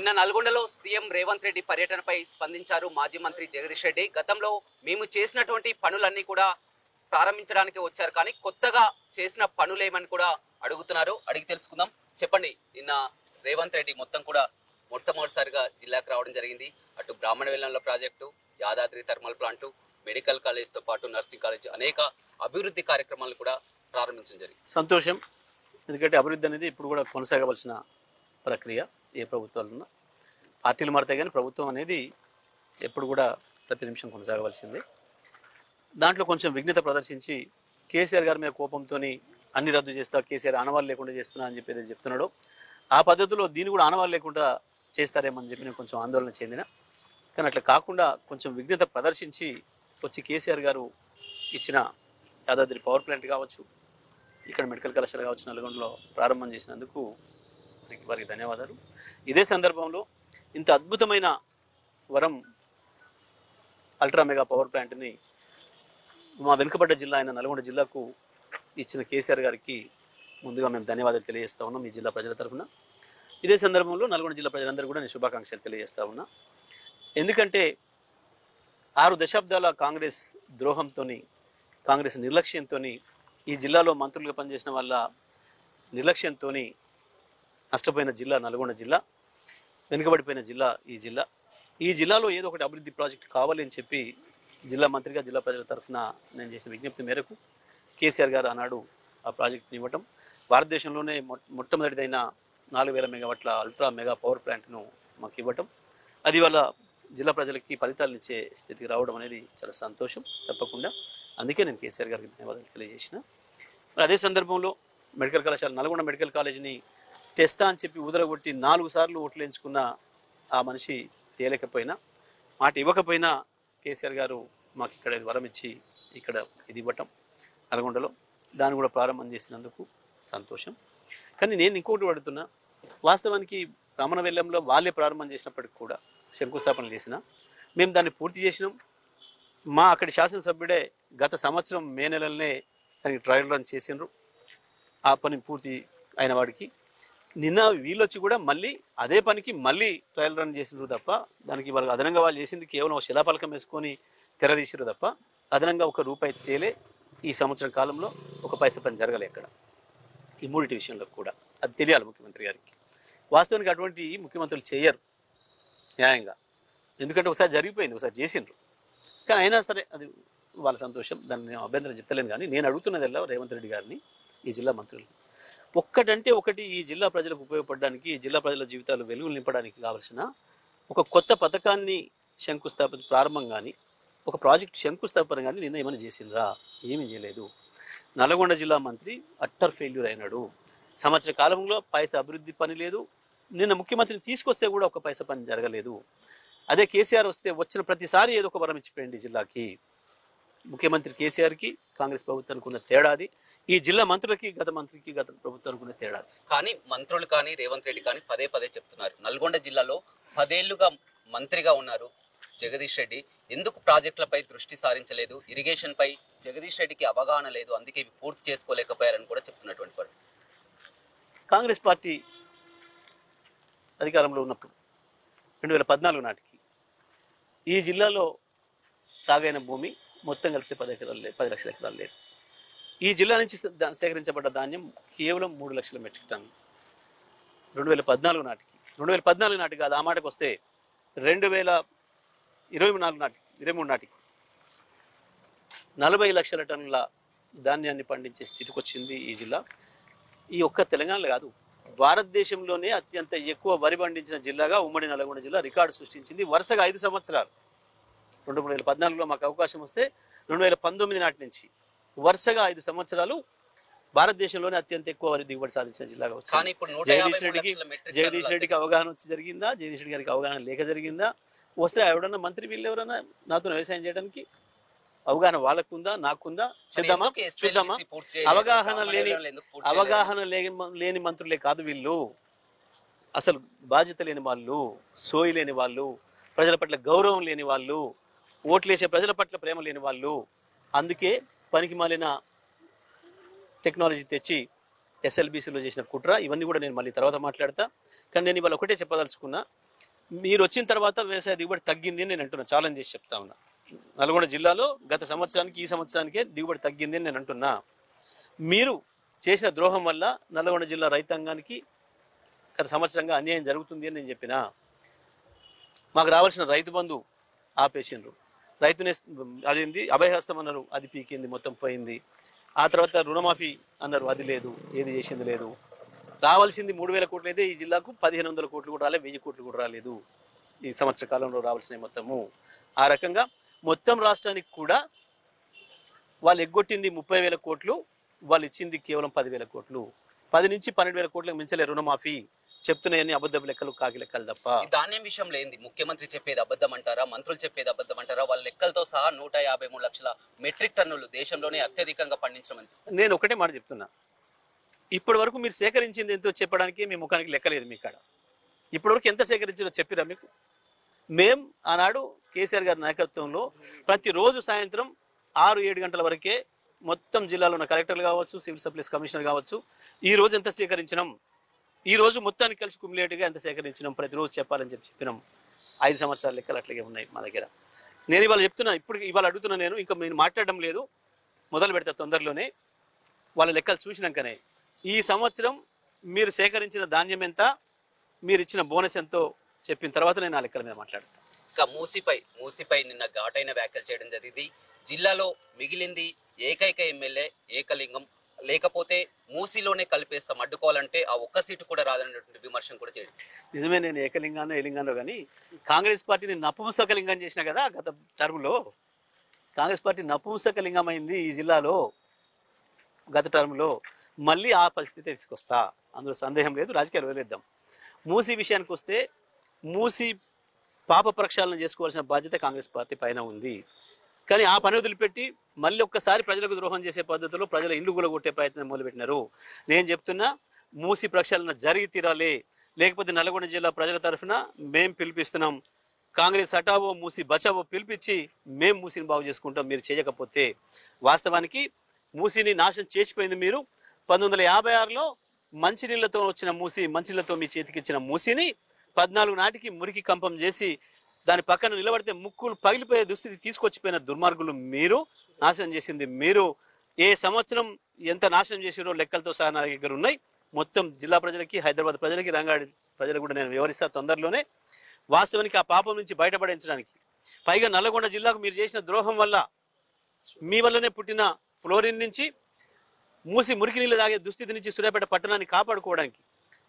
నిన్న నల్గొండలో సీఎం రేవంత్ రెడ్డి పర్యటనపై స్పందించారు మాజీ మంత్రి జగదీష్ రెడ్డి. గతంలో మేము చేసినటువంటి పనులన్నీ కూడా ప్రారంభించడానికి వచ్చారు, కానీ కొత్తగా చేసిన పనులేమని కూడా అడుగుతున్నారు. అడిగి తెలుసుకుందాం. చెప్పండి, నిన్న రేవంత్ రెడ్డి మొత్తం కూడా మొట్టమొదటిసారిగా జిల్లాకు రావడం జరిగింది. అటు బ్రాహ్మణ వెల్లంలో project, Yadadri thermal plant, medical కాలేజ్తో పాటు నర్సింగ్ కాలేజ్, అనేక అభివృద్ధి కార్యక్రమాలు కూడా ప్రారంభించడం జరిగింది. సంతోషం. ఎందుకంటే అభివృద్ధి అనేది ఇప్పుడు కూడా కొనసాగవలసిన ప్రక్రియ. ఏ ప్రభుత్వాలున్నా పార్టీలు మారుతాయి, కానీ ప్రభుత్వం అనేది ఎప్పుడు కూడా ప్రతి నిమిషం కొనసాగవలసిందే. దాంట్లో కొంచెం విఘ్నత ప్రదర్శించి కేసీఆర్ గారి మీద కోపంతో అన్ని రద్దు చేస్తా, కేసీఆర్ ఆనవాళ్ళు లేకుండా చేస్తున్నా అని చెప్పి చెప్తున్నాడు. ఆ పద్ధతిలో దీన్ని కూడా ఆనవాళ్ళు లేకుండా చేస్తారేమని చెప్పి నేను కొంచెం ఆందోళన చెందిన. కానీ అట్లా కాకుండా కొంచెం విఘ్నత ప్రదర్శించి వచ్చి కేసీఆర్ గారు ఇచ్చిన యాదాద్రి పవర్ ప్లాంట్ కావచ్చు, ఇక్కడ మెడికల్ కళాశాల కావచ్చు, నల్గొండలో ప్రారంభం చేసినందుకు వారికి ధన్యవాదాలు. ఇదే సందర్భంలో ఇంత అద్భుతమైన వరం అల్ట్రా మెగా పవర్ ప్లాంట్ని మా వెనుకబడ్డ జిల్లా అయిన నల్గొండ జిల్లాకు ఇచ్చిన కేసీఆర్ గారికి ముందుగా మేము ధన్యవాదాలు తెలియజేస్తా ఉన్నాం ఈ జిల్లా ప్రజల తరఫున. ఇదే సందర్భంలో నల్గొండ జిల్లా ప్రజలందరూ కూడా నేను శుభాకాంక్షలు తెలియజేస్తా ఉన్నా. ఎందుకంటే 6 దశాబ్దాల కాంగ్రెస్ ద్రోహంతో, కాంగ్రెస్ నిర్లక్ష్యంతో, ఈ జిల్లాలో మంత్రులుగా పనిచేసిన వాళ్ళ నిర్లక్ష్యంతో నష్టపోయిన జిల్లా నల్గొండ జిల్లా, వెనుకబడిపోయిన జిల్లా ఈ జిల్లాలో ఏదో ఒకటి అభివృద్ధి ప్రాజెక్ట్ కావాలి అని చెప్పి జిల్లా మంత్రిగా జిల్లా ప్రజల తరఫున నేను చేసిన విజ్ఞప్తి మేరకు కేసీఆర్ గారు ఆనాడు ఆ ప్రాజెక్ట్ని ఇవ్వటం, భారతదేశంలోనే మొట్టమొదటిదైన 4000 మెగావాట్ల అల్ట్రా మెగా పవర్ ప్లాంట్ను మాకు ఇవ్వటం, అది వాళ్ళ జిల్లా ప్రజలకి ఫలితాలు ఇచ్చే స్థితికి రావడం అనేది చాలా సంతోషం. తప్పకుండా అందుకే నేను కేసీఆర్ గారికి ధన్యవాదాలు తెలియజేసిన. అదే సందర్భంలో మెడికల్ కళాశాల, నల్గొండ మెడికల్ కాలేజీని తెస్తా అని చెప్పి ఉదరగొట్టి 4 సార్లు ఓట్లు ఎంచుకున్న ఆ మనిషి తేలేకపోయినా, మాట ఇవ్వకపోయినా కేసీఆర్ గారు మాకు ఇక్కడ వరం ఇచ్చి ఇక్కడ ఇది ఇవ్వటం నల్గొండలో, దాన్ని కూడా ప్రారంభం చేసినందుకు సంతోషం. కానీ నేను ఇంకోటి అడుగుతున్నా, వాస్తవానికి బ్రాహ్మణ వెల్లంలో వాళ్ళే ప్రారంభం చేసినప్పటికి కూడా, శంకుస్థాపన చేసినా మేము దాన్ని పూర్తి చేసినాం. మా అక్కడి శాసనసభ్యుడే గత సంవత్సరం మే నెలలోనే దానికి ట్రయల్ రన్ చేసినారు. ఆ పని పూర్తి అయిన వాడికి నిన్న వీళ్ళొచ్చి కూడా మళ్ళీ అదే పనికి మళ్ళీ ట్రయల్ రన్ చేసినారు తప్ప, దానికి వాళ్ళకి అదనంగా వాళ్ళు చేసింది కేవలం ఒక శిలాఫలకం వేసుకొని తెరదీసిరు తప్ప, అదనంగా ₹1 తేలే ఈ సంవత్సరం కాలంలో ఒక పైసా పని జరగలే ఎక్కడ. ఈ మూడింటి విషయంలో కూడా అది తెలియాలి ముఖ్యమంత్రి గారికి. వాస్తవానికి అటువంటి ముఖ్యమంత్రులు చేయరు న్యాయంగా, ఎందుకంటే ఒకసారి జరిగిపోయింది, ఒకసారి చేసిండ్రు. కానీ అయినా సరే అది వాళ్ళ సంతోషం, దాన్ని నేను అభ్యంతరం చెప్తలేను. కానీ నేను అడుగుతున్నదల్లా రేవంత్ రెడ్డి గారిని, ఈ జిల్లా మంత్రులు, ఒక్కటంటే ఒకటి ఈ జిల్లా ప్రజలకు ఉపయోగపడడానికి, ఈ జిల్లా ప్రజల జీవితాలు వెలుగులు నింపడానికి కావలసిన ఒక కొత్త పథకాన్ని శంకుస్థాపన ప్రారంభం కానీ, ఒక ప్రాజెక్ట్ శంకుస్థాపన కానీ నిన్న ఏమైనా చేసిండ్రా? ఏమీ చేయలేదు. నల్గొండ జిల్లా మంత్రి అట్టర్ ఫెయిల్యూర్ అయినాడు. సంవత్సర కాలంలో పైసా అభివృద్ధి పని లేదు. నిన్న ముఖ్యమంత్రిని తీసుకొస్తే కూడా ఒక పైసా పని జరగలేదు. అదే కేసీఆర్ వస్తే వచ్చిన ప్రతిసారి ఏదో ఒక వరం ఇచ్చిపోయింది జిల్లాకి. ముఖ్యమంత్రి కేసీఆర్కి కాంగ్రెస్ ప్రభుత్వానికి ఉన్న తేడాది, ఈ జిల్లా మంత్రులకి గత మంత్రికి గత ప్రభుత్వానికి ఉన్న తేడాది. కానీ మంత్రులు కానీ రేవంత్ రెడ్డి కానీ పదే చెప్తున్నారు, నల్గొండ జిల్లాలో 10 ఏళ్లుగా మంత్రిగా ఉన్నారు జగదీష్ రెడ్డి, ఎందుకు ప్రాజెక్టులపై దృష్టి సారించలేదు, ఇరిగేషన్ పై జగదీష్ రెడ్డికి అవగాహన లేదు, అందుకే ఇవి పూర్తి చేసుకోలేకపోయారని కూడా చెప్తున్నటువంటి పరిస్థితి. కాంగ్రెస్ పార్టీ అధికారంలో ఉన్నప్పుడు 2014 నాటికి ఈ జిల్లాలో సాగైన భూమి మొత్తం కలిపితే 10 లక్షల ఎకరాలు లేదు. ఈ జిల్లా నుంచి సేకరించబడ్డ ధాన్యం కేవలం 3 లక్షల మెట్రిక్ టన్నులు 2014 నాటికి. 2014 నాటికి కాదు, ఆ మాటకు వస్తే 2023 నాటికి 40 లక్షల టన్నుల ధాన్యాన్ని పండించే స్థితికి వచ్చింది ఈ జిల్లా. ఈ ఒక్క తెలంగాణలో కాదు, భారతదేశంలోనే అత్యంత ఎక్కువ వరి పండించిన జిల్లాగా ఉమ్మడి నల్గొండ జిల్లా రికార్డు సృష్టించింది. వరుసగా 5 సంవత్సరాలు, 2014లో మాకు అవకాశం వస్తే 2019 నాటి నుంచి వరుసగా 5 సంవత్సరాలు భారతదేశంలోనే అత్యంత ఎక్కువ వరి దిగుబడి సాధించిన జిల్లాగా వచ్చింది. జగదీష్ రెడ్డికి అవగాహన వచ్చి జరిగిందా? జగదీష్ రెడ్డి గారికి అవగాహన లేక జరిగిందా? వస్తే ఎవడన్నా మంత్రి వీళ్ళు ఎవరన్నా నాతో వ్యవసాయం చేయడానికి అవగాహన వాళ్ళకుందా, నాకుందా? చూద్దామా. అవగాహన లేని మంత్రులే కాదు వీళ్ళు, అసలు బాధ్యత లేని వాళ్ళు, సోయి లేని వాళ్ళు, ప్రజల పట్ల గౌరవం లేని వాళ్ళు, ఓట్లేసే ప్రజల పట్ల ప్రేమ లేని వాళ్ళు. అందుకే పనికి మాలిన టెక్నాలజీ తెచ్చి ఎస్ఎల్బీసీలో చేసిన కుట్ర, ఇవన్నీ కూడా నేను మళ్ళీ తర్వాత మాట్లాడతా. కానీ నేను ఇవాళ ఒకటే చెప్పదలుచుకున్నా, మీరు వచ్చిన తర్వాత వ్యవసాయ దిగుబడి తగ్గింది అని నేను అంటున్నా, ఛాలెంజ్ చేసి చెప్తా ఉన్నా. నల్గొండ జిల్లాలో గత సంవత్సరానికి ఈ సంవత్సరానికే దిగుబడి తగ్గింది అని నేను అంటున్నా. మీరు చేసిన ద్రోహం వల్ల నల్గొండ జిల్లా రైతాంగానికి గత సంవత్సరంగా అన్యాయం జరుగుతుంది అని నేను చెప్పినా. మాకు రావాల్సిన రైతు బంధు ఆపేసిండ్రు, రైతునే అదేంది అభయహస్తం అన్నారు, అది పీకింది, మొత్తం పోయింది. ఆ తర్వాత రుణమాఫీ అన్నారు, అది లేదు, ఏది చేసింది లేదు. రావాల్సింది 3,000 కోట్లు అయితే ఈ జిల్లాకు 1,500 కోట్లు కూడా రాలేదు, 1000 కోట్లు కూడా రాలేదు ఈ సంవత్సర కాలంలో రావాల్సిన మొత్తము. ఆ రకంగా మొత్తం రాష్ట్రానికి కూడా వాళ్ళు ఎగ్గొట్టింది 30,000 కోట్లు, వాళ్ళు ఇచ్చింది కేవలం 10,000 కోట్లు. 10 నుంచి 12,000 కోట్లకు మించలే రుణమాఫీ. చెప్తున్నాయని అబద్ధపు లెక్కలు, కాకి లెక్కలు తప్ప. ధాన్యం విషయంలో ఏంది, ముఖ్యమంత్రి చెప్పేది అబద్ధం అంటారా, మంత్రులు చెప్పేది అబద్ధం అంటారా? వాళ్ళ లెక్కలతో సహా 153 లక్షల మెట్రిక్ టన్నులు దేశంలోనే అత్యధికంగా పండించమని నేను ఒకటే మాట చెప్తున్నా, ఇప్పటి వరకు మీరు సేకరించింది ఎంతో చెప్పడానికి మీ ముఖానికి లెక్కలేదు మీ కాడ. ఇప్పటివరకు ఎంత సేకరించారో చెప్పిరా మీకు? మేం ఆనాడు కేసీఆర్ గారి నాయకత్వంలో ప్రతిరోజు సాయంత్రం 6-7 గంటల వరకే మొత్తం జిల్లాలో ఉన్న కలెక్టర్లు కావచ్చు, సివిల్ సప్లైస్ కమిషనర్ కావచ్చు, ఈ రోజు ఎంత సేకరించినాం, ఈ రోజు మొత్తానికి కలిసి కుమిలేటుగా ఎంత సేకరించినాం ప్రతిరోజు చెప్పాలని చెప్పినాం. 5 సంవత్సరాల లెక్కలు అట్లాగే ఉన్నాయి మా దగ్గర. నేను ఇవాళ చెప్తున్నా, ఇవాళ అడుగుతున్నా, నేను ఇంకా నేను మాట్లాడడం లేదు, మొదలు పెడతా తొందరలోనే. వాళ్ళ లెక్కలు చూసినాకనే ఈ సంవత్సరం మీరు సేకరించిన ధాన్యం ఎంత, మీరు ఇచ్చిన బోనస్ ఎంతో చెప్పిన తర్వాత నేను ఆ లెక్కల మీద మాట్లాడతాను. ఇంకా మూసిపై నిన్న ఘాటైన వ్యాఖ్యలు చేయడం జరిగింది. జిల్లాలో మిగిలింది ఏకైక ఎమ్మెల్యే ఏకలింగం, లేకపోతే మూసిలోనే కలిపేస్తాం, అడ్డుకోవాలంటే ఆ ఒక్క సీటు కూడా రాదనేటువంటి విమర్శం కూడా చేయడం. నిజమే, నేను ఏకలింగానో ఏలింగానో కానీ కాంగ్రెస్ పార్టీని నపుంసకలింగం చేసిన కదా గత టర్మ్లో. కాంగ్రెస్ పార్టీ నపుంసకలింగం అయింది ఈ జిల్లాలో గత టర్మ్లో. మళ్ళీ ఆ పరిస్థితి తీసుకొస్తా, అందులో సందేహం లేదు. రాజకీయాలు వదిలేద్దాం. మూసి విషయానికి వస్తే, మూసి పాప ప్రక్షాళన చేసుకోవాల్సిన బాధ్యత కాంగ్రెస్ పార్టీ పైన ఉంది. కానీ ఆ పని వదిలిపెట్టి మళ్ళీ ఒక్కసారి ప్రజలకు ద్రోహం చేసే పద్ధతిలో ప్రజల ఇండ్లు గులగొట్టే ప్రయత్నం మొదలుపెట్టినారు. నేను చెప్తున్నా, మూసి ప్రక్షాళన జరిగి తీరాలి, లేకపోతే నల్గొండ జిల్లా ప్రజల తరఫున మేం పిలిపిస్తున్నాం. కాంగ్రెస్ హటావో మూసి బచావో పిలిపించి మేం మూసిని బాగు చేసుకుంటాం. మీరు చేయకపోతే వాస్తవానికి మూసిని నాశనం చేసిపోయింది మీరు. 1956లో మంచినీళ్లతో వచ్చిన మూసి, మంచినీళ్లతో మీ చేతికి ఇచ్చిన మూసిని 14 నాటికి మురికి కంపం చేసి దాని పక్కన నిలబడితే ముక్కులు పగిలిపోయే దుస్థితి తీసుకొచ్చిపోయిన దుర్మార్గులు మీరు. నాశనం చేసింది మీరు. ఏ సంవత్సరం ఎంత నాశనం చేసిరో లెక్కలతో సహా నా దగ్గర ఉన్నాయి. మొత్తం జిల్లా ప్రజలకి, హైదరాబాద్ ప్రజలకి, రంగారెడ్డి ప్రజలకు కూడా నేను వివరిస్తా తొందరలోనే. వాస్తవానికి ఆ పాపం నుంచి బయటపడించడానికి, పైగా నల్లగొండ జిల్లాకు మీరు చేసిన ద్రోహం వల్ల, మీ వల్లనే పుట్టిన ఫ్లోరిన్ నుంచి, మూసి మురికి నీళ్ళు తాగే దుస్థితి నుంచి సూర్యాపేట పట్టణాన్ని కాపాడుకోవడానికి.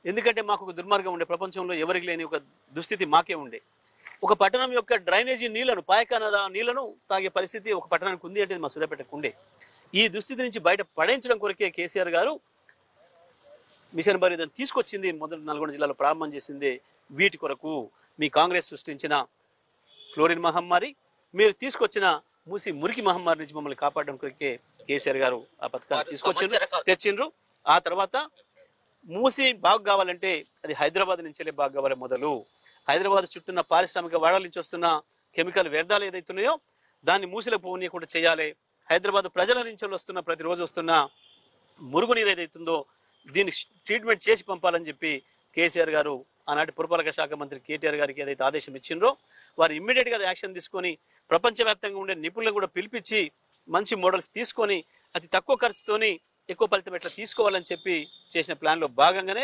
ఎందుకంటే మాకు ఒక దుర్మార్గం ఉండే, ప్రపంచంలో ఎవరికి లేని ఒక దుస్థితి మాకే ఉండే. ఒక పట్టణం యొక్క డ్రైనేజీ నీళ్లను, పాయకాన నీళ్లను తాగే పరిస్థితి ఒక పట్టణానికి ఉంది అంటే మా సూర్యాపేటకు ఉండే. ఈ దుస్థితి నుంచి బయట పడేయించడం కొరకే కేసీఆర్ గారు మిషన్ భగీరథను తీసుకొచ్చింది. మొదటి నల్గొండ జిల్లాలో ప్రారంభం చేసింది వీటి కొరకు. మీ కాంగ్రెస్ సృష్టించిన ఫ్లోరిన్ మహమ్మారి, మీరు తీసుకొచ్చిన మూసి మురికి మహమ్మారి నుంచి మమ్మల్ని కాపాడడం కొరకే కేసీఆర్ గారు ఆ పథకాన్ని తెచ్చిండ్రు. ఆ తర్వాత మూసి బాగు కావాలంటే అది హైదరాబాద్ నుంచే బాగు కావాలి. మొదలు హైదరాబాద్ చుట్టూన్న పారిశ్రామిక వాడల నుంచి వస్తున్న కెమికల్ వ్యర్థాలు ఏదైతున్నాయో దాన్ని మూసిలకు పోనీయకుండా చేయాలి. హైదరాబాద్ ప్రజల నుంచి వస్తున్న, ప్రతిరోజు వస్తున్న మురుగునీరు ఏదైతుందో దీన్ని ట్రీట్మెంట్ చేసి పంపాలని చెప్పి కేసీఆర్ గారు ఆనాటి పురపాలక శాఖ మంత్రి కేటీఆర్ గారికి ఏదైతే ఆదేశం ఇచ్చిండ్రో, వారు ఇమ్మీడియట్గా యాక్షన్ తీసుకొని ప్రపంచవ్యాప్తంగా ఉండే నిపుణులను కూడా పిలిపించి మంచి మోడల్స్ తీసుకొని అతి తక్కువ ఖర్చుతోని ఎక్కువ ఫలితం ఎట్లా తీసుకోవాలని చెప్పి చేసిన ప్లాన్లో భాగంగానే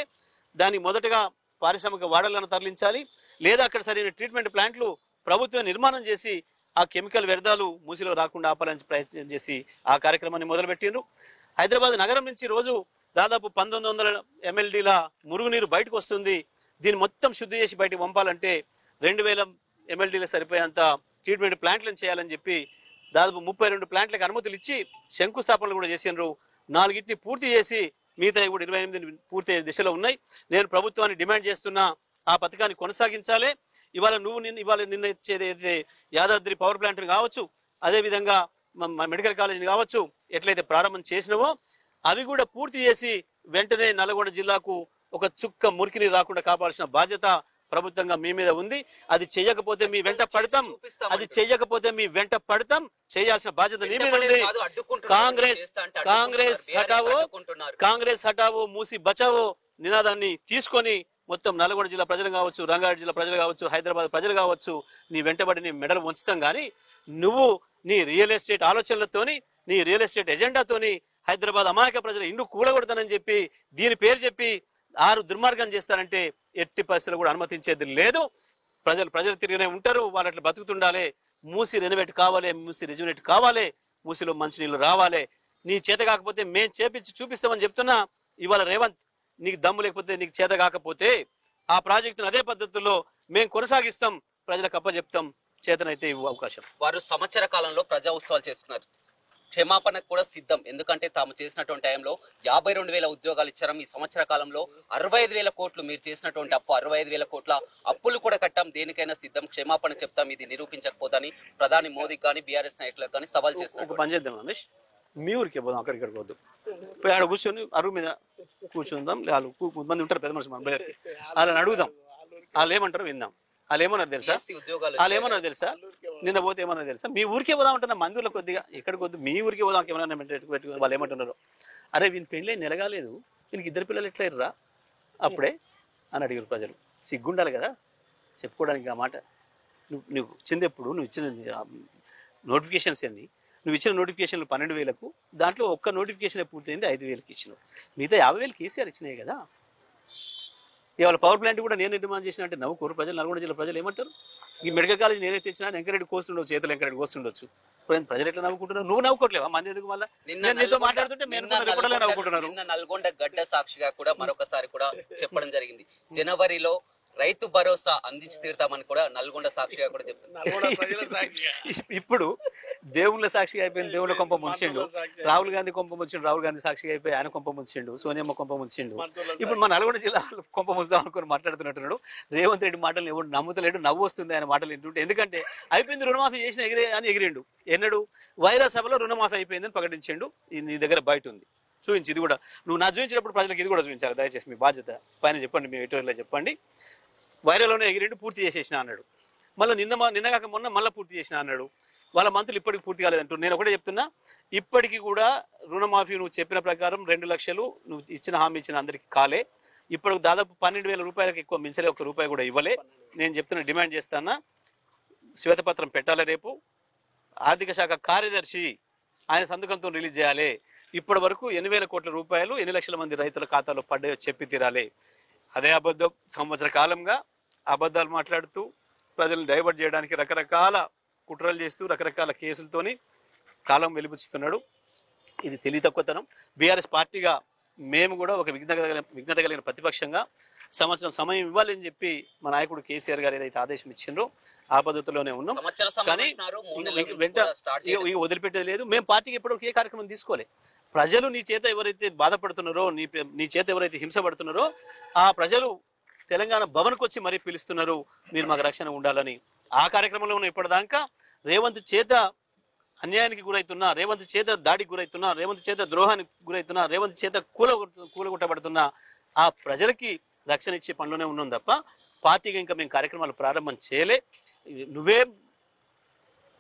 దాన్ని మొదటగా పారిశ్రామిక వాడలను తరలించాలి, లేదా అక్కడ సరైన ట్రీట్మెంట్ ప్లాంట్లు ప్రభుత్వం నిర్మాణం చేసి ఆ కెమికల్ వ్యర్థాలు మూసిలో రాకుండా ఆపాలని ప్రయత్నం చేసి ఆ కార్యక్రమాన్ని మొదలుపెట్టిండ్రు. హైదరాబాద్ నగరం నుంచి రోజు దాదాపు 1900 MLDల మురుగునీరు బయటకు వస్తుంది. దీన్ని మొత్తం శుద్ధి చేసి బయటకు పంపాలంటే 2000 MLDల సరిపోయేంత ట్రీట్మెంట్ ప్లాంట్లను చేయాలని చెప్పి దాదాపు 32 ప్లాంట్లకు అనుమతులు ఇచ్చి శంకుస్థాపనలు కూడా చేసిండ్రు. 4 పూర్తి చేసి మిగతా కూడా 28 పూర్తి దిశలో ఉన్నాయి. నేను ప్రభుత్వాన్ని డిమాండ్ చేస్తున్నా, ఆ పథకాన్ని కొనసాగించాలి. ఇవాళ నిన్న ఇచ్చేది ఏదైతే యాదాద్రి పవర్ ప్లాంట్ కావచ్చు, అదేవిధంగా మెడికల్ కాలేజీని కావచ్చు, ఎట్లయితే ప్రారంభం చేసినవో అవి కూడా పూర్తి చేసి వెంటనే నల్గొండ జిల్లాకు ఒక చుక్క మురికిని రాకుండా కాపాడాల్సిన బాధ్యత ప్రభుత్వంగా మీ మీద ఉంది. అది చేయకపోతే మీ వెంట పడతాం, చేయాల్సిన బాధ్యత మీ మీద ఉంది. కాంగ్రెస్ హటావో మూసి బచావో నినాదాన్ని తీసుకొని మొత్తం నల్గొండ జిల్లా ప్రజలు కావచ్చు, రంగారెడ్డి జిల్లా ప్రజలు కావచ్చు, హైదరాబాద్ ప్రజలు కావచ్చు, నీ వెంటబడి నీ మెడలు ఉంచుతాం. కానీ నువ్వు నీ రియల్ ఎస్టేట్ ఆలోచనలతోని, నీ రియల్ ఎస్టేట్ ఎజెండాతోని హైదరాబాద్ అమాయక ప్రజలు ఇల్లు కూలగొడతానని చెప్పి దీని పేరు చెప్పి దుర్మార్గం చేస్తారంటే ఎట్టి పరిస్థితులు కూడా అనుమతించేది లేదు. ప్రజలు తిరిగినే ఉంటారు, వాళ్ళు అట్లా బతుకుతుండాలి. మూసి రెనోవేట్ కావాలి, మూసి రెజ్యునేట్ కావాలి, మూసిలో మంచినీళ్ళు రావాలి. నీ చేత కాకపోతే మేము చేపించి చూపిస్తామని చెప్తున్నా. ఇవాళ రేవంత్, నీకు దమ్ము లేకపోతే, నీకు చేత కాకపోతే ఆ ప్రాజెక్టును అదే పద్ధతుల్లో మేము కొనసాగిస్తాం, ప్రజలకు అప్పచెప్తాం. చేతనైతే ఇవ్వ అవకాశం. వారు సంవత్సర కాలంలో ప్రజా ఉత్సవాలు చేసుకున్నారు. క్షమాపణకు కూడా సిద్ధం. ఎందుకంటే తాము చేసినటువంటి టైంలో 52,000 ఉద్యోగాలు ఇచ్చారు. ఈ సంవత్సర కాలంలో 65,000 కోట్లు మీరు చేసినటువంటి అప్పు, 65,000 కోట్ల అప్పులు కూడా కట్టాం. దేనికైనా సిద్ధం, క్షమాపణ చెప్తాం, ఇది నిరూపించకపోదని ప్రధాని మోదీకి కానీ బీఆర్ఎస్ నాయకులకు కానీ సవాల్ చేస్తున్నారు. ఒక పని చేద్దాం రమేష్, మీ ఊరికే పోదాం, అక్కడికి పోద్దాం. పోయి ఆడ కూర్చొని అరుగు మీద కూర్చుందాం. వాళ్ళు కొంతమంది ఉంటారు పెద్ద మనుషులు, మన వాళ్ళని అడుగుదాం, వాళ్ళు ఏమంటారు విందాం. వాళ్ళు ఏమన్నారు తెలుసా? నిన్న పోతే ఏమన్నా తెలుసా? మీ ఊరికే పోదాం అంటున్నా. మందులో కొద్దిగా ఎక్కడికి వద్దు, మీ ఊరికే పోదాం. ఏమన్నా పెట్టుకుని వాళ్ళు ఏమంటున్నారు? అరే వీని పెళ్ళి నెల కాలేదు, వీనికి 2 పిల్లలు ఎట్లా ఇర్రా అప్పుడే అని అడిగారు ప్రజలు. సిగ్గుండాలి కదా చెప్పుకోవడానికి ఆ మాట. నువ్వు ఇచ్చింది నువ్వు ఇచ్చిన నోటిఫికేషన్స్ అన్ని, నువ్వు ఇచ్చిన నోటిఫికేషన్లు 12,000కు, దాంట్లో ఒక్క నోటిఫికేషన్ పూర్తయింది 5,000కి ఇచ్చినావు. మిగతా 50,000 కేసీఆర్ ఇచ్చినాయి కదా. ఇవాళ పవర్ ప్లాంట్ కూడా నేను నిర్మాణం చేసిన అంటే నవ్వుకోరు ప్రజలు. నల్గొండ జిల్లా ప్రజలు ఏమంటారు? ఈ మెడికల్ కాలేజ్ నేనైతే ఇచ్చినా, ఎంకరెడ్డి కోస్తుండొచ్చు, చేతులు ఎంకరెడ్డి కోస్తుండొచ్చు. ప్రజలు ఎట్లా నవ్వుకుంటున్నారు? నువ్వు నవ్వుకోవట్లేవా? మంది ఎందుకు? మళ్ళీ నీతో మాట్లాడుతుంటే నవ్వుకుంటున్నారు. నిన్న నల్గొండ గడ్డ సాక్షిగా కూడా మరొకసారి కూడా చెప్పడం జరిగింది. జనవరిలో రైతు భరోసా అందించి తీరుతామని కూడా నల్గొండ సాక్షిగా కూడా చెప్తున్నారు. ఇప్పుడు దేవుళ్ళ సాక్షిగా అయిపోయింది, దేవుళ్ళ కొంప ముంచిండు. రాహుల్ గాంధీ కొంప ముంచిండు, రాహుల్ గాంధీ సాక్షిగా అయిపోయి ఆయన కొంప ముంచిండు, సోనియమ్మ కొంప ముంచిండు. ఇప్పుడు మన నల్గొండ జిల్లా కొంప ముస్తాం అనుకుని మాట్లాడుతున్నట్టున్నాడు. రేవంత్ రెడ్డి మాటలు ఎవరు నమ్ముతలేడు, నవ్వు వస్తుంది ఆయన మాటలు వింటుంటే. ఎందుకంటే అయిపోయింది రుణమాఫీ చేసిన అని ఎగిరిండు. ఎన్నడు వైరా సభలో రుణమాఫీ అయిపోయిందని ప్రకటించిండు. నీ దగ్గర బయట ఉంది, చూపించి. ఇది కూడా నువ్వు నా చూపించినప్పుడు ప్రజలకు ఇది కూడా చూపించాలి దయచేసి, మీ బాధ్యత. పైన చెప్పండి, మీ ఎడిటోరియల్లో చెప్పండి. వైరాలోనే ఎగిరిండు, పూర్తి చేసేసిన అన్నాడు. మళ్ళీ నిన్న కాక మొన్న మళ్ళీ పూర్తి చేసిన అన్నాడు. వాళ్ళ మంత్రులు ఇప్పటికి పూర్తి కాలేదంటారు. నేను ఒకటే చెప్తున్నా, ఇప్పటికీ కూడా రుణమాఫీ నువ్వు చెప్పిన ప్రకారం 2 లక్షలు నువ్వు ఇచ్చిన హామీ ఇచ్చిన అందరికీ కాలే. ఇప్పుడు దాదాపు 12,000 రూపాయలకు ఎక్కువ మించలే, 1 రూపాయి కూడా ఇవ్వలే. నేను చెప్తున్నా, డిమాండ్ చేస్తానా, శ్వేతపత్రం పెట్టాలి రేపు. ఆర్థిక శాఖ కార్యదర్శి ఆయన సంతకంతో రిలీజ్ చేయాలి. ఇప్పటి వరకు 8,000 కోట్ల రూపాయలు 8 లక్షల మంది రైతుల ఖాతాలో పడ్డాయో చెప్పి తీరాలి. అదే అబద్ధం. సంవత్సర కాలంగా అబద్ధాలు మాట్లాడుతూ ప్రజలను డైవర్ట్ చేయడానికి రకరకాల కుట్రలు చేస్తూ రకరకాల కేసులతోని కాలం వెలిబుచ్చుతున్నాడు. ఇది తెలివి తక్కువతనం. బీఆర్ఎస్ పార్టీగా మేము కూడా ఒక విఘ్నత కలిగిన ప్రతిపక్షంగా సంవత్సరం సమయం ఇవ్వాలని చెప్పి మా నాయకుడు కేసీఆర్ గారు ఏదైతే ఆదేశం ఇచ్చిండ్రో ఆ పద్ధతిలోనే ఉన్నాం. కానీ వెంట వదిలిపెట్టేది లేదు. మేము పార్టీకి ఎప్పటివరకు ఏ కార్యక్రమం తీసుకోలే. ప్రజలు నీ చేత ఎవరైతే బాధపడుతున్నారో, నీ చేత ఎవరైతే హింసపడుతున్నారో ఆ ప్రజలు తెలంగాణ భవన్కి వచ్చి మరీ పిలుస్తున్నారు, మీరు మాకు రక్షణ ఉండాలని. ఆ కార్యక్రమంలో ఉన్న ఇప్పటిదాకా రేవంత్ చేత అన్యాయానికి గురవుతున్నా, రేవంత్ చేత దాడికి గురవుతున్నా, రేవంత్ చేత ద్రోహానికి గురవుతున్నా, రేవంత్ చేత కూలగొట్టబడుతున్నా ఆ ప్రజలకి రక్షణ ఇచ్చే పనిలోనే ఉన్నాం తప్ప పార్టీగా ఇంకా మేము కార్యక్రమాలు ప్రారంభం చేయలే. నువ్వే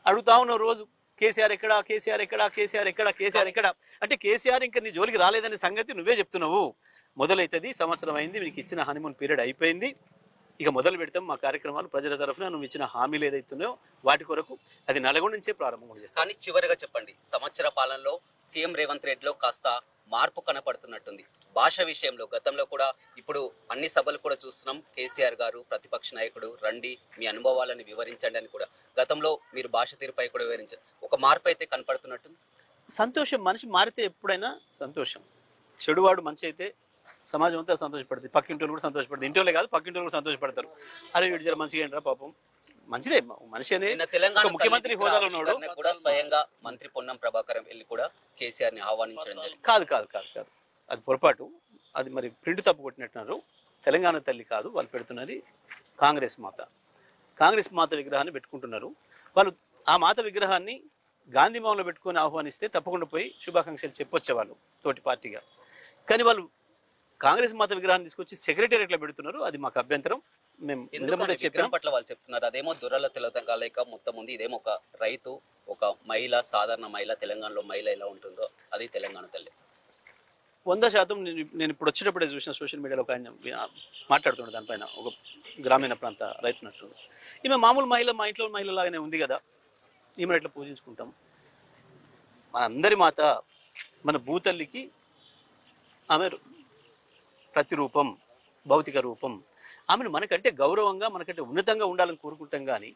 అడుగుతా ఉన్నావు రోజు, కేసీఆర్ ఎక్కడా, కేసీఆర్ ఎక్కడా, కేసీఆర్ ఎక్కడా, కేసీఆర్ ఎక్కడా అంటే కేసీఆర్ ఇంకా నీ జోలికి రాలేదనే సంగతి నువ్వే చెప్తున్నావు. మొదలైతుంది, సంవత్సరం అయింది, మీకు ఇచ్చిన హనీమూన్ పీరియడ్ అయిపోయింది. ఇక మొదలు పెడతాం మా కార్యక్రమాలు. ప్రజల తరఫున నువ్వు ఇచ్చిన హామీలు ఏదైతున్నాయో వాటి కొరకు అది నల్గొండ నుంచే ప్రారంభం చేస్తాం. కానీ చివరిగా చెప్పండి, సంవత్సర పాలనలో సీఎం రేవంత్ రెడ్డిలో కాస్త మార్పు కనపడుతున్నట్టుంది. భాష విషయంలో గతంలో కూడా, ఇప్పుడు అన్ని సభలు కూడా చూస్తున్నాం, కేసీఆర్ గారు ప్రతిపక్ష నాయకుడు రండి మీ అనుభవాలను వివరించండి అని కూడా గతంలో మీరు భాష తీరుపై కూడా వివరించారు. ఒక మార్పు అయితే కనపడుతున్నట్టుంది. సంతోషం. మనిషి మారితే ఎప్పుడైనా సంతోషం. చెడువాడు మంచి అయితే సమాజం అంతా సంతోషపడుతుంది, పక్కింటి కూడా సంతోషపడుతుంది. ఇంటిలో కాదు పక్కింటి కూడా సంతోషపడతారు. అరే వీడు జర మంచిగా ఏంట్రా పాపం, మంచిదే మనిషి అనే. తెలంగాణ ముఖ్యమంత్రి హోదాలో ఉన్నాడు కూడా స్వయంగా మంత్రి పొన్నం ప్రభాకర్ వెళ్ళి కూడా కేసీఆర్ ని ఆహ్వానించడం జరిగింది. కాదు అది పొరపాటు. అది మరి ప్రింట్ తప్పు కొట్టినట్టున్నారు. తెలంగాణ తల్లి కాదు వాళ్ళు పెడుతున్నది, కాంగ్రెస్ మాత విగ్రహాన్ని పెట్టుకుంటున్నారు. వాళ్ళు ఆ మాత విగ్రహాన్ని గాంధీ భవన్లో పెట్టుకొని ఆహ్వానిస్తే తప్పకుండా పోయి శుభాకాంక్షలు చెప్పొచ్చేవాళ్ళు తోటి పార్టీగా. కానీ వాళ్ళు కాంగ్రెస్ మాత విగ్రహాన్ని తీసుకొచ్చి సెక్రటేరియట్లో పెడుతున్నారు. అది మాకు అభ్యంతరం. మేము విగ్రహం పట్ల వాళ్ళు చెప్తున్నారు అదేమో దుర్రల తెలంగాణ మొత్తం ఉంది, ఇదేమో ఒక రైతు, ఒక మహిళ, సాధారణ మహిళ, తెలంగాణలో మహిళ ఎలా ఉంటుందో అది తెలంగాణ తల్లి. 100% నేను ఇప్పుడు వచ్చేటప్పుడే చూసిన సోషల్ మీడియాలో ఒక ఆయన మాట్లాడుతున్నాడు దానిపైన, ఒక గ్రామీణ ప్రాంత రైతున్నట్టు. ఈమె మామూలు మహిళ, మా ఇంట్లో మహిళ లాగానే ఉంది కదా, ఈమెను ఎట్లా పూజించుకుంటాం? మన అందరి మాత, మన భూతల్లికి ఆమె ప్రతిరూపం, భౌతిక రూపం. ఆమెను మనకంటే గౌరవంగా, మనకంటే ఉన్నతంగా ఉండాలని కోరుకుంటాం. కానీ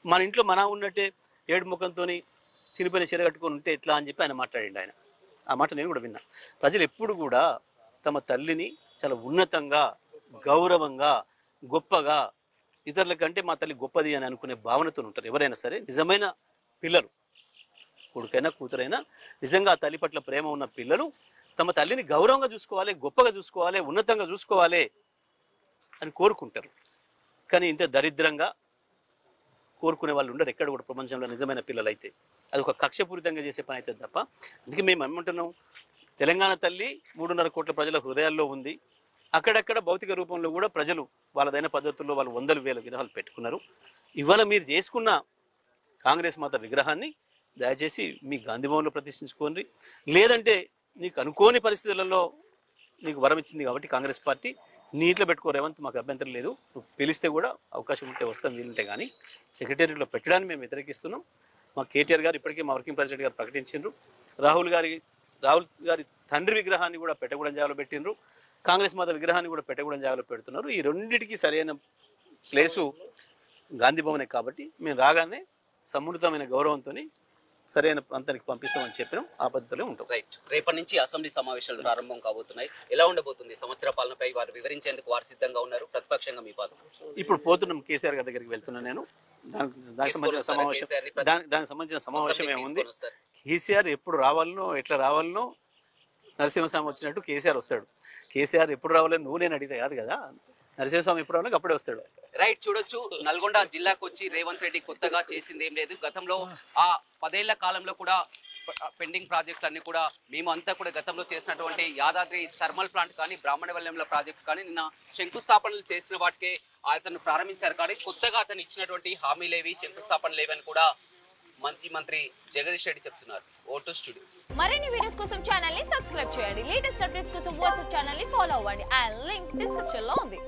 మన ఇంట్లో మన ఉన్నట్టే ఏడు ముఖంతో చినిపోయిన చీర కట్టుకొని ఉంటే ఎట్లా అని చెప్పి ఆయన మాట్లాడిండు. ఆయన ఆ మాట నేను కూడా విన్నా. ప్రజలు ఎప్పుడు కూడా తమ తల్లిని చాలా ఉన్నతంగా, గౌరవంగా, గొప్పగా, ఇతరుల కంటే మా తల్లి గొప్పది అని అనుకునే భావనతో ఉంటారు ఎవరైనా సరే. నిజమైన పిల్లలు, కొడుకైనా కూతురైనా, నిజంగా ఆ తల్లి పట్ల ప్రేమ ఉన్న పిల్లలు తమ తల్లిని గౌరవంగా చూసుకోవాలి, గొప్పగా చూసుకోవాలి, ఉన్నతంగా చూసుకోవాలి అని కోరుకుంటారు. కానీ ఇంత దరిద్రంగా కోరుకునే వాళ్ళు ఉండరు ఎక్కడ కూడా ప్రపంచంలో నిజమైన పిల్లలు అయితే. అది ఒక కక్షపూరితంగా చేసే పని అవుతుంది తప్ప. అందుకే మేము ఏమంటున్నాం, తెలంగాణ తల్లి 3.5 కోట్ల ప్రజల హృదయాల్లో ఉంది. అక్కడక్కడ భౌతిక రూపంలో కూడా ప్రజలు వాళ్ళదైన పద్ధతుల్లో వాళ్ళు 100,000 విగ్రహాలు పెట్టుకున్నారు. ఇవాళ మీరు చేసుకున్న కాంగ్రెస్ మాత విగ్రహాన్ని దయచేసి మీ గాంధీ భవన్లో ప్రతిష్ఠించుకోండి. లేదంటే నీకు అనుకోని పరిస్థితులలో నీకు వరం ఇచ్చింది కాబట్టి కాంగ్రెస్ పార్టీ, నీ ఇంట్లో పెట్టుకో రేవంత్, మాకు అభ్యంతరం లేదు. నువ్వు పిలిస్తే కూడా అవకాశం ఉంటే వస్తాం, వీలుంటే. కానీ సెక్రటేరియట్లో పెట్టడాన్ని మేము వ్యతిరేకిస్తున్నాం. మా కేటీఆర్ గారు ఇప్పటికే మా వర్కింగ్ ప్రెసిడెంట్ గారు ప్రకటించారు. రాహుల్ గారి తండ్రి విగ్రహాన్ని కూడా పెట్టగూడెం జాగాలో పెట్టిండ్రు. కాంగ్రెస్ మాత విగ్రహాన్ని కూడా పెట్టగూడెం జాగాలో పెడుతున్నారు. ఈ రెండింటికి సరైన ప్లేసు గాంధీ భవనే. కాబట్టి మేము రాగానే సమున్నతమైన గౌరవంతో సరైన ప్రాంతానికి పంపిస్తామని చెప్పినాం. ఆ పద్ధతిలో ఉంటాం. రైట్. రేపటి నుంచి అసెంబ్లీ సమావేశాలు ప్రారంభం కాబోతున్నాయి. ఎలా ఉండబోతుంది? సంవత్సర పాలనపై వారు వివరించేందుకు వారు సిద్ధంగా ఉన్నారు. ప్రతిపక్షంగా మీ పాత్ర? ఇప్పుడు పోతున్నాం, కేసీఆర్ గారి దగ్గరికి వెళ్తున్నా నేను. దానికి సంబంధించిన సమావేశం ఏముంది? కేసీఆర్ ఎప్పుడు రావాలనో, ఎట్లా రావాలనో నరసింహస్వామి వచ్చినట్టు కేసీఆర్ వస్తాడు. కేసీఆర్ ఎప్పుడు రావాలని నువ్వు నేను అడిగితే కాదు కదా, నరసింహస్వామి ఎప్పుడు రావాలో అప్పుడే వస్తాడు. రైట్. చూడొచ్చు, నల్గొండ జిల్లాకు వచ్చి రేవంత్ రెడ్డి కొత్తగా చేసింది ఏం లేదు. గతంలో ఆ 10 ఏళ్ల కాలంలో కూడా పెండింగ్ ప్రాజెక్టులు అన్ని కూడా మేమంతా కూడా గతంలో చేసినటువంటి యాదాద్రి థర్మల్ ప్లాంట్ కానీ, బ్రాహ్మణవల్లంల ప్రాజెక్టు కానీ నిన్న శంకుస్థాపనలు చేసిన వాటికే అతను ప్రారంభించారు. కానీ కొత్తగా అతను ఇచ్చినటువంటి హామీలేవి, శంకుస్థాపనలేవని కూడా మంత్రి జగదీష్ రెడ్డి చెప్తున్నారు. Vote studio. మరిన్ని వీడియోస్ కోసం ఛానల్ ని సబ్స్క్రైబ్ చేయండి. లేటెస్ట్ అప్డేట్స్ కోసం వాట్సాప్ ఛానల్ ని ఫాలో అవ్వండి. అండ్ లింక్ డిస్క్రిప్షన్ లో ఉంది.